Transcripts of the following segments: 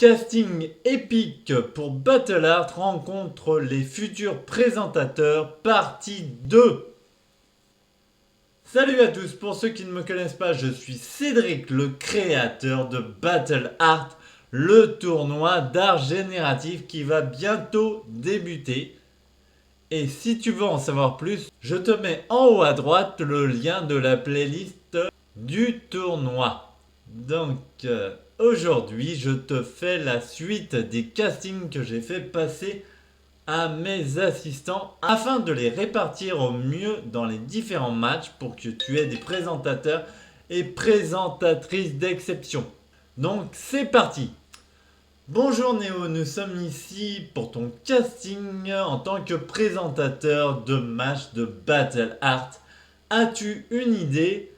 Casting épique pour Battle Art rencontre les futurs présentateurs, partie 2. Salut à tous, pour ceux qui ne me connaissent pas, je suis Cédric, le créateur de Battle Art, le tournoi d'art génératif qui va bientôt débuter. Et si tu veux en savoir plus, je te mets en haut à droite le lien de la playlist du tournoi. Donc aujourd'hui, je te fais la suite des castings que j'ai fait passer à mes assistants afin de les répartir au mieux dans les différents matchs pour que tu aies des présentateurs et présentatrices d'exception. Donc c'est parti. Bonjour Néo, nous sommes ici pour ton casting en tant que présentateur de match de Battle Art. As-tu une idée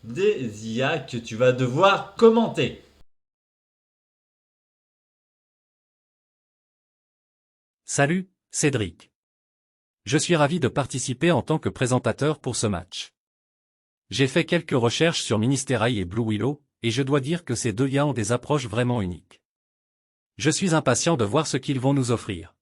des IA que tu vas devoir commenter? Salut, Cédric. Je suis ravi de participer en tant que présentateur pour ce match. J'ai fait quelques recherches sur Ministerail et Blue Willow, et je dois dire que ces deux IA ont des approches vraiment uniques. Je suis impatient de voir ce qu'ils vont nous offrir.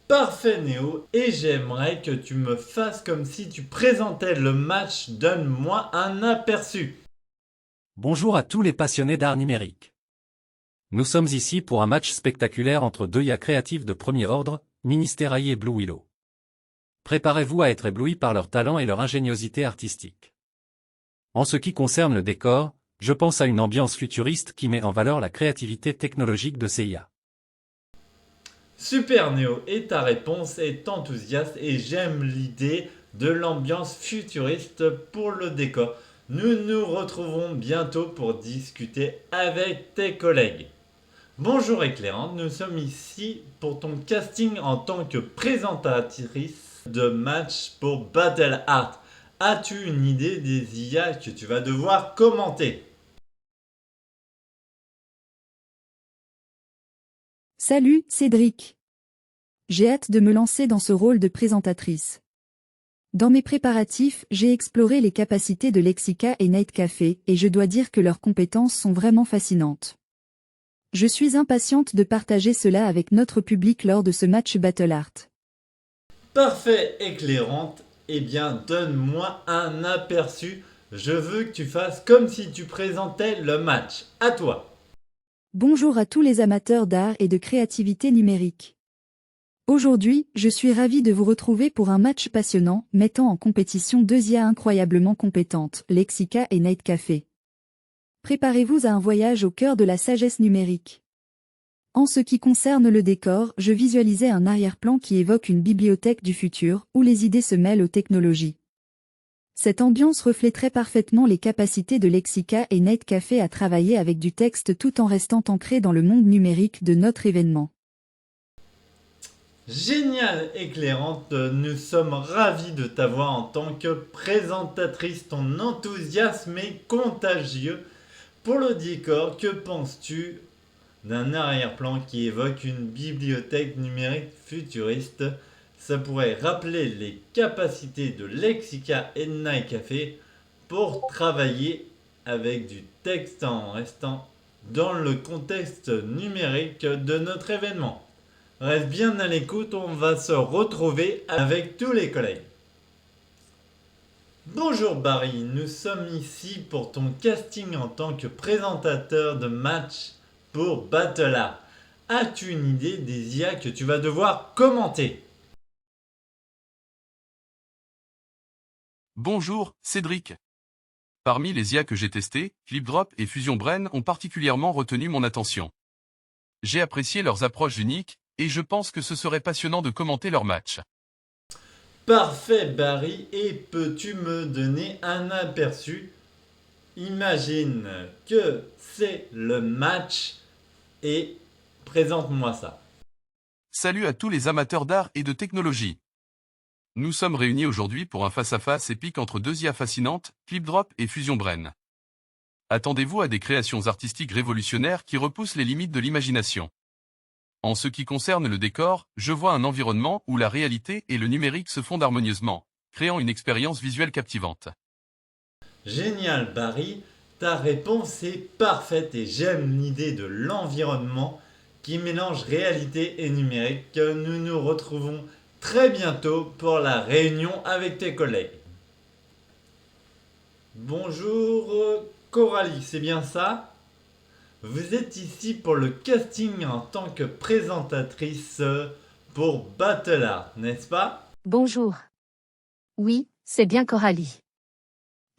Parfait Néo, et j'aimerais que tu me fasses comme si tu présentais le match. Donne-moi un aperçu. Bonjour à tous les passionnés d'art numérique. Nous sommes ici pour un match spectaculaire entre deux IA créatifs de premier ordre, Ministerail et Blue Willow. Préparez-vous à être éblouis par leur talent et leur ingéniosité artistique. En ce qui concerne le décor, je pense à une ambiance futuriste qui met en valeur la créativité technologique de ces IA. Super Néo, et ta réponse est enthousiaste et j'aime l'idée de l'ambiance futuriste pour le décor. Nous nous retrouvons bientôt pour discuter avec tes collègues. Bonjour Éclairante, nous sommes ici pour ton casting en tant que présentatrice de match pour Battle Art. As-tu une idée des IA que tu vas devoir commenter? Salut, Cédric. J'ai hâte de me lancer dans ce rôle de présentatrice. Dans mes préparatifs, j'ai exploré les capacités de Lexica et Night Café, et je dois dire que leurs compétences sont vraiment fascinantes. Je suis impatiente de partager cela avec notre public lors de ce match Battle Art. Parfait Éclairante, eh bien donne-moi un aperçu. Je veux que tu fasses comme si tu présentais le match. À toi. Bonjour à tous les amateurs d'art et de créativité numérique. Aujourd'hui, je suis ravie de vous retrouver pour un match passionnant, mettant en compétition deux IA incroyablement compétentes, Lexica et Night Café. Préparez-vous à un voyage au cœur de la sagesse numérique. En ce qui concerne le décor, je visualisais un arrière-plan qui évoque une bibliothèque du futur, où les idées se mêlent aux technologies. Cette ambiance reflèterait parfaitement les capacités de Lexica et Night Café à travailler avec du texte tout en restant ancré dans le monde numérique de notre événement. Génial Éclairante, nous sommes ravis de t'avoir en tant que présentatrice. Ton enthousiasme est contagieux. Pour le décor, que penses-tu d'un arrière-plan qui évoque une bibliothèque numérique futuriste? Ça pourrait rappeler les capacités de Lexica et Night Café pour travailler avec du texte en restant dans le contexte numérique de notre événement. Reste bien à l'écoute, on va se retrouver avec tous les collègues. Bonjour Barry, nous sommes ici pour ton casting en tant que présentateur de match pour Battle Art. As-tu une idée des IA que tu vas devoir commenter? Bonjour, Cédric. Parmi les IA que j'ai testées, Clipdrop et Fusion Brain ont particulièrement retenu mon attention. J'ai apprécié leurs approches uniques, et je pense que ce serait passionnant de commenter leur match. Parfait Barry, et peux-tu me donner un aperçu? Imagine que c'est le match et présente-moi ça. Salut à tous les amateurs d'art et de technologie. Nous sommes réunis aujourd'hui pour un face-à-face épique entre deux IA fascinantes, Clipdrop et Fusion Brain. Attendez-vous à des créations artistiques révolutionnaires qui repoussent les limites de l'imagination. En ce qui concerne le décor, je vois un environnement où la réalité et le numérique se fondent harmonieusement, créant une expérience visuelle captivante. Génial Barry, ta réponse est parfaite et j'aime l'idée de l'environnement qui mélange réalité et numérique. Nous nous retrouvons très bientôt pour la réunion avec tes collègues. Bonjour Coralie, c'est bien ça? Vous êtes ici pour le casting en tant que présentatrice pour Battle Art, n'est-ce pas? Bonjour. Oui, c'est bien Coralie.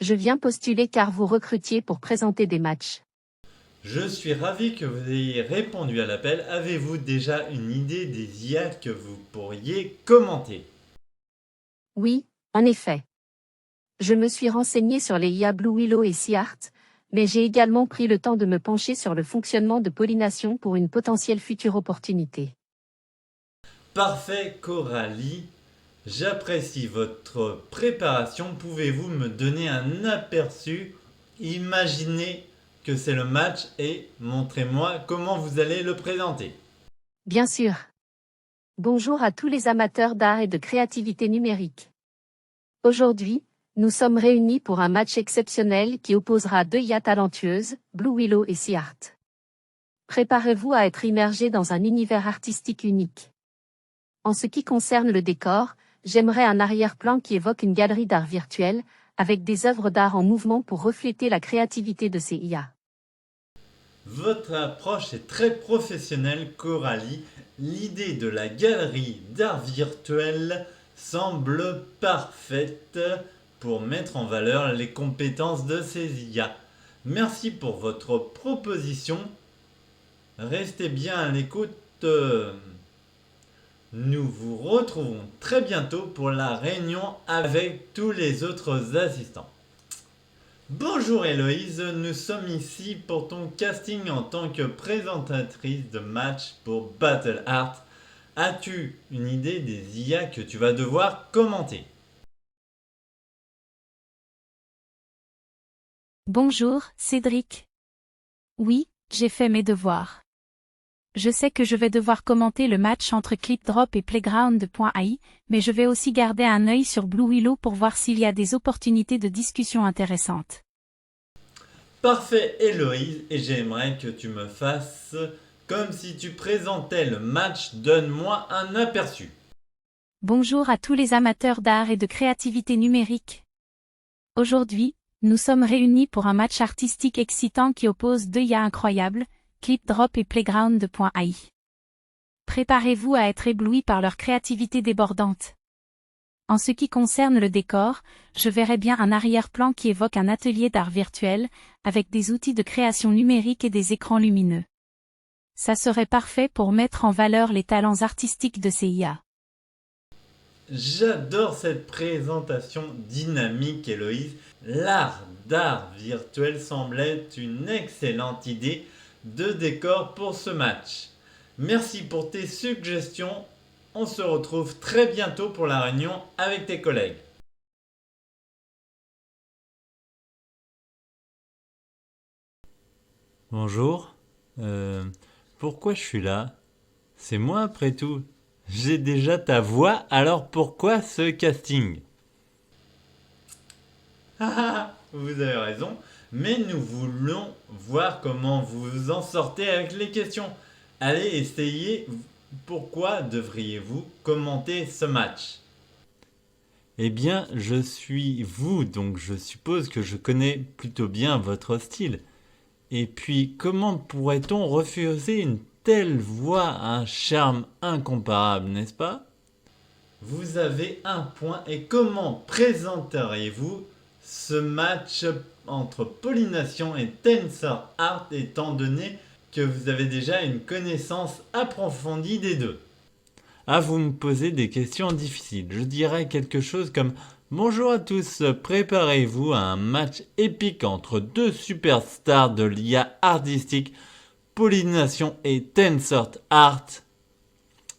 Je viens postuler car vous recrutiez pour présenter des matchs. Je suis ravi que vous ayez répondu à l'appel. Avez-vous déjà une idée des IA que vous pourriez commenter? Oui, en effet. Je me suis renseigné sur les IA Blue Willow et SeaArt, mais j'ai également pris le temps de me pencher sur le fonctionnement de pollination pour une potentielle future opportunité. Parfait Coralie, j'apprécie votre préparation. Pouvez-vous me donner un aperçu? Imaginez que c'est le match et montrez-moi comment vous allez le présenter. Bien sûr. Bonjour à tous les amateurs d'art et de créativité numérique. Aujourd'hui, nous sommes réunis pour un match exceptionnel qui opposera deux IA talentueuses, Blue Willow et SeaArt. Préparez-vous à être immergé dans un univers artistique unique. En ce qui concerne le décor, j'aimerais un arrière-plan qui évoque une galerie d'art virtuelle, avec des œuvres d'art en mouvement pour refléter la créativité de ces IA. Votre approche est très professionnelle Coralie. L'idée de la galerie d'art virtuel semble parfaite pour mettre en valeur les compétences de ces IA. Merci pour votre proposition. Restez bien à l'écoute. Nous vous retrouvons très bientôt pour la réunion avec tous les autres assistants. Bonjour Héloïse, nous sommes ici pour ton casting en tant que présentatrice de match pour Battle Art. As-tu une idée des IA que tu vas devoir commenter? Bonjour, Cédric. Oui, j'ai fait mes devoirs. Je sais que je vais devoir commenter le match entre ClipDrop et Playground.ai, mais je vais aussi garder un œil sur Blue Willow pour voir s'il y a des opportunités de discussion intéressantes. Parfait Héloïse, et j'aimerais que tu me fasses comme si tu présentais le match. Donne-moi un aperçu. Bonjour à tous les amateurs d'art et de créativité numérique. Aujourd'hui, nous sommes réunis pour un match artistique excitant qui oppose deux IA incroyables, ClipDrop et Playground.ai. Préparez-vous à être ébloui par leur créativité débordante. En ce qui concerne le décor, je verrais bien un arrière-plan qui évoque un atelier d'art virtuel, avec des outils de création numérique et des écrans lumineux. Ça serait parfait pour mettre en valeur les talents artistiques de ces IA. J'adore cette présentation dynamique Héloïse. L'art d'art virtuel semblait une excellente idée de décor pour ce match. Merci pour tes suggestions. On se retrouve très bientôt pour la réunion avec tes collègues. Bonjour. Pourquoi je suis là? C'est moi après tout. J'ai déjà ta voix, alors pourquoi ce casting? Ah, vous avez raison, mais nous voulons voir comment vous vous en sortez avec les questions. Allez, essayez. Pourquoi devriez-vous commenter ce match? Eh bien, je suis vous, donc je suppose que je connais plutôt bien votre style. Et puis, comment pourrait-on refuser une telle voix, un charme incomparable, n'est-ce pas? Vous avez un point, et comment présenteriez-vous ce match entre Pollination et Tensor Art étant donné que vous avez déjà une connaissance approfondie des deux? Ah, vous me posez des questions difficiles. Je dirais quelque chose comme: bonjour à tous, préparez-vous à un match épique entre deux superstars de l'IA artistique, Pollination et Tensor Art.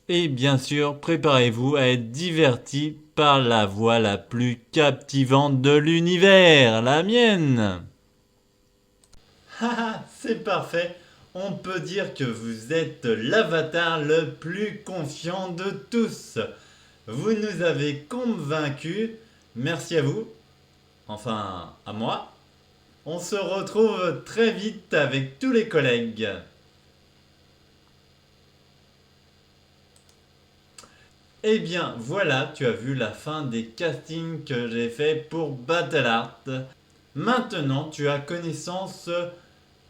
Et bien sûr, préparez-vous à être divertis par la voix la plus captivante de l'univers, la mienne. Haha, c'est parfait. On peut dire que vous êtes l'avatar le plus confiant de tous. Vous nous avez convaincus. Merci à vous. Enfin, à moi. On se retrouve très vite avec tous les collègues. Eh bien voilà, tu as vu la fin des castings que j'ai fait pour Battle Art. Maintenant, tu as connaissance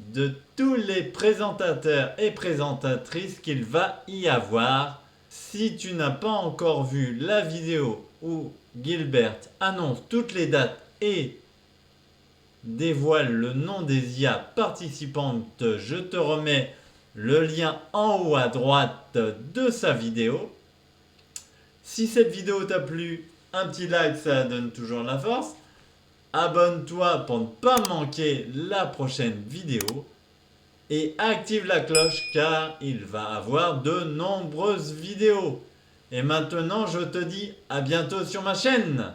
de tous les présentateurs et présentatrices qu'il va y avoir. Si tu n'as pas encore vu la vidéo où Gilbert annonce toutes les dates et dévoile le nom des IA participantes, je te remets le lien en haut à droite de sa vidéo. Si cette vidéo t'a plu, un petit like, ça donne toujours la force. Abonne-toi pour ne pas manquer la prochaine vidéo. Et active la cloche car il va avoir de nombreuses vidéos. Et maintenant, je te dis à bientôt sur ma chaîne.